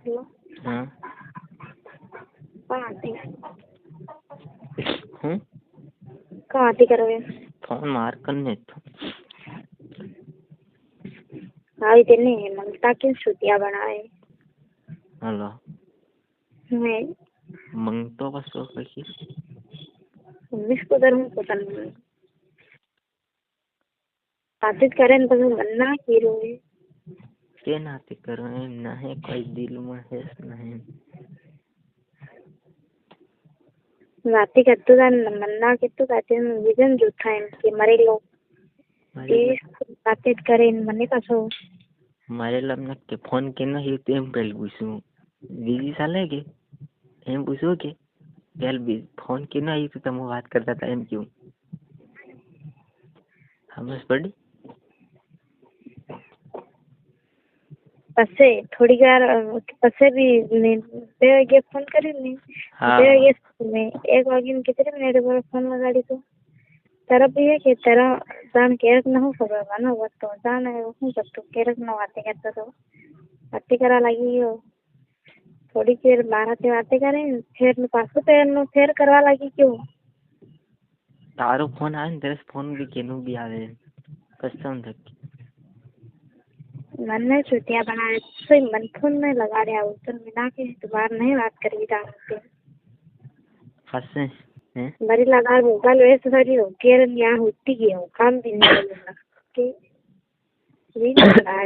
Hello. हाँ। कहाँ आती हूँ कहाँ आती करोगे फोन मार करने तो भाई तेने ममता की छुट्टियाँ बनाए हेलो मैं मंग तो बस तो कही को करूँ पता नहीं बातचीत करें तो बनना हीरो है के नाते करो ना है कोई दिल में है नहीं बातें करते मन्ना के तो कहते हैं विजन जूठा है कि मरे लोग बातचीत करें मने कसो मारे लमना के फोन के ना ही तेम पहले पूछूं दीदी साले के एम पूछो के पहले भी फोन के ना ही तो तुम बात करता था एम क्यों समझ पड़ी पसे थोड़ी बार पसे भी बेगे फोन करी नहीं हाँ बेगे में एक वागिन कितने मिनट पर फोन लगाड़ी तो तरफ भी है कि तरह जान केरक न हो सकेगा ना वो तो जान है वो सब तो केरक न बातें करता तो बातें करा लगी हो थोड़ी देर बारह से बातें करें फिर पासो फिर करवा लगी क्यों तारो फोन आए तेरे फोन भी केनू भी आवे कसम तक मन में छुट्टियां बनाए तो मन फोन में लगा रहा हूँ तो मिला के दोबारा नहीं बात करी जाते फंसे हैं बड़ी लगा मोबाइल वैसे सारी हो केरन यहाँ होती ही हो काम भी नहीं होगा कि